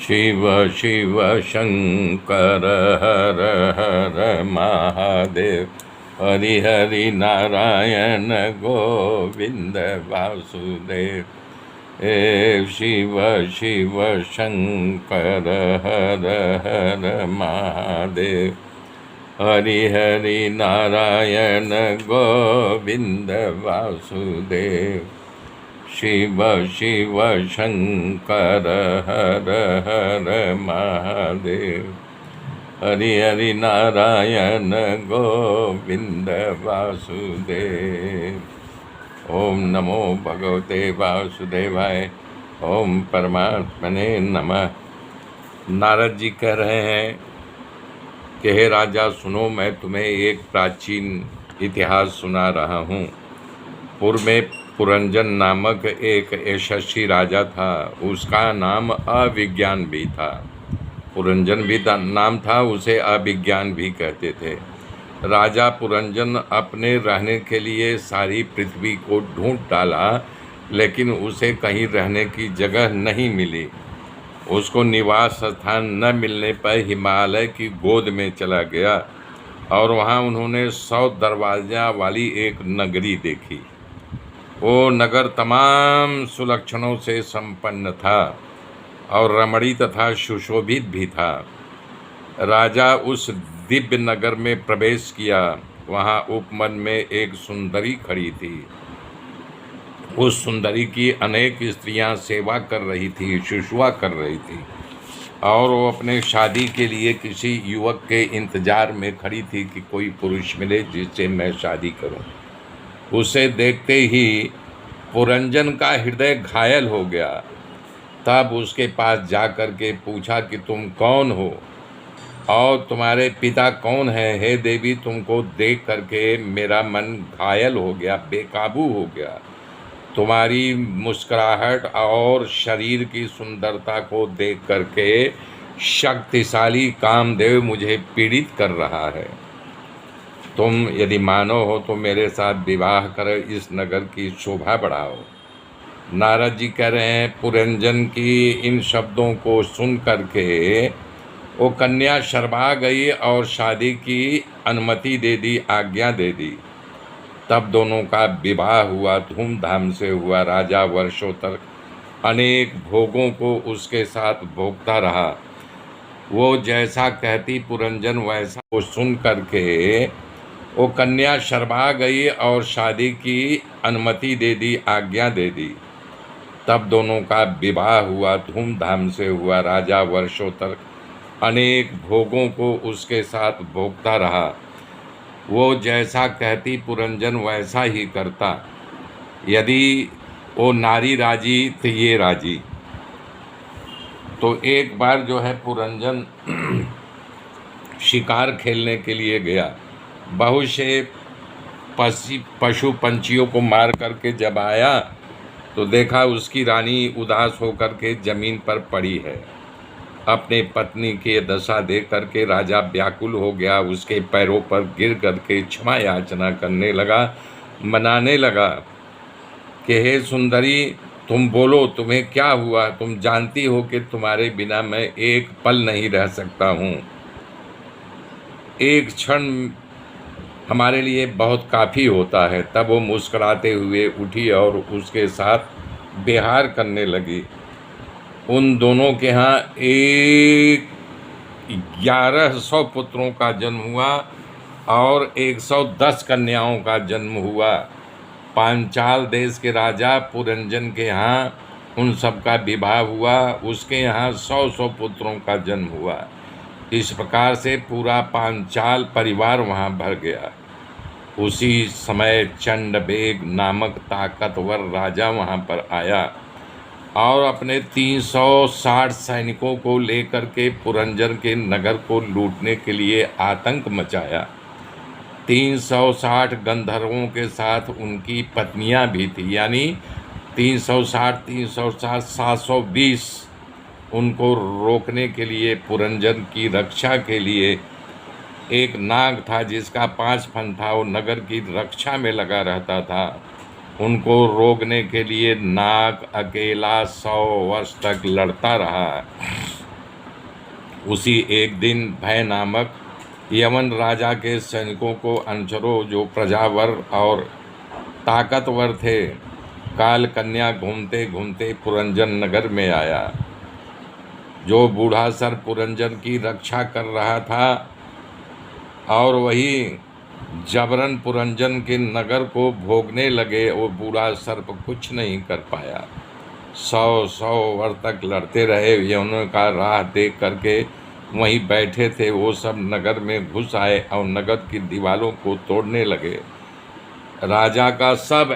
शिव शिव शंकर हर हर महादेव। हरि हरि नारायण गोविंद वासुदेव। हे शिव शिव शंकर हर हर महादेव। हरि हरि नारायण गोविंद वासुदेव। शिव शिव शंकर हर हर महादेव। हरि हरि नारायण गोविंद वासुदेव। ओम नमो भगवते वासुदेवाय। ओम परमात्मने नमः। नारद जी कह रहे हैं कि हे राजा सुनो, मैं तुम्हें एक प्राचीन इतिहास सुना रहा हूँ। पूर्व में पुरंजन नामक एक यशस्वी राजा था। उसका नाम अविज्ञान भी था। पुरंजन भी नाम था, उसे अविज्ञान भी कहते थे। राजा पुरंजन अपने रहने के लिए सारी पृथ्वी को ढूंढ डाला, लेकिन उसे कहीं रहने की जगह नहीं मिली। उसको निवास स्थान न मिलने पर हिमालय की गोद में चला गया और वहाँ उन्होंने 100 दरवाजा वाली एक नगरी देखी। वो नगर तमाम सुलक्षणों से संपन्न था और रमणी तथा सुशोभित भी था। राजा उस दिव्य नगर में प्रवेश किया। वहाँ उपवन में एक सुंदरी खड़ी थी। उस सुंदरी की अनेक स्त्रियां सेवा कर रही थी, शुश्रूषा कर रही थी और वो अपने शादी के लिए किसी युवक के इंतजार में खड़ी थी कि कोई पुरुष मिले जिससे मैं शादी करूं। उसे देखते ही पुरंजन का हृदय घायल हो गया। तब उसके पास जाकर के पूछा कि तुम कौन हो और तुम्हारे पिता कौन हैं? हे देवी, तुमको देख करके मेरा मन घायल हो गया, बेकाबू हो गया। तुम्हारी मुस्कुराहट और शरीर की सुंदरता को देख करके शक्तिशाली कामदेव मुझे पीड़ित कर रहा है। तुम यदि मानो हो तो मेरे साथ विवाह कर इस नगर की शोभा बढ़ाओ। नारद जी कह रहे हैं, पुरंजन की इन शब्दों को सुन करके वो कन्या शर्मा गई और शादी की अनुमति दे दी, आज्ञा दे दी। तब दोनों का विवाह हुआ, धूमधाम से हुआ। राजा वर्षों तक अनेक भोगों को उसके साथ भोगता रहा। वो जैसा कहती पुरंजन वैसा वो सुन करके वो कन्या शर्मा गई और शादी की अनुमति दे दी, आज्ञा दे दी। तब दोनों का विवाह हुआ, धूमधाम से हुआ। राजा वर्षों तक अनेक भोगों को उसके साथ भोगता रहा। वो जैसा कहती पुरंजन वैसा ही करता। यदि वो नारी राजी तो ये राजी। तो एक बार जो है पुरंजन शिकार खेलने के लिए गया। बहुत से पशु पंछियों को मार करके जब आया तो देखा उसकी रानी उदास होकर के जमीन पर पड़ी है। अपने पत्नी की दशा देख करके राजा व्याकुल हो गया। उसके पैरों पर गिर करके क्षमा याचना करने लगा, मनाने लगा कि हे सुंदरी, तुम बोलो, तुम्हें क्या हुआ? तुम जानती हो कि तुम्हारे बिना मैं एक पल नहीं रह सकता हूँ। एक क्षण हमारे लिए बहुत काफ़ी होता है। तब वो मुस्कुराते हुए उठी और उसके साथ विहार करने लगी। उन दोनों के यहाँ 1100 पुत्रों का जन्म हुआ और 110 कन्याओं का जन्म हुआ। पांचाल देश के राजा पुरंजन के यहाँ उन सब का विवाह हुआ। उसके यहाँ 100 पुत्रों का जन्म हुआ। इस प्रकार से पूरा पांचाल परिवार वहाँ भर गया। उसी समय चंडवेग नामक ताकतवर राजा वहाँ पर आया और अपने 360 सैनिकों को लेकर के पुरंजन के नगर को लूटने के लिए आतंक मचाया। 360 गंधर्वों के साथ उनकी पत्नियां भी थी, यानी 360 720। उनको रोकने के लिए, पुरंजन की रक्षा के लिए एक नाग था जिसका 5 फन था। वो नगर की रक्षा में लगा रहता था। उनको रोकने के लिए नाग अकेला 100 वर्ष तक लड़ता रहा। उसी एक दिन भय नामक यमन राजा के सैनिकों को अनुचरों जो प्रजावर और ताकतवर थे, काल कन्या घूमते घूमते पुरंजन नगर में आया। जो बूढ़ा सर पुरंजन की रक्षा कर रहा था और वही जबरन पुरंजन के नगर को भोगने लगे, वो बूढ़ा सर्प कुछ नहीं कर पाया। 100 वर्ष तक लड़ते रहे। यमुना का राह देख करके वहीं बैठे थे वो सब नगर में घुस आए और नगर की दीवारों को तोड़ने लगे। राजा का सब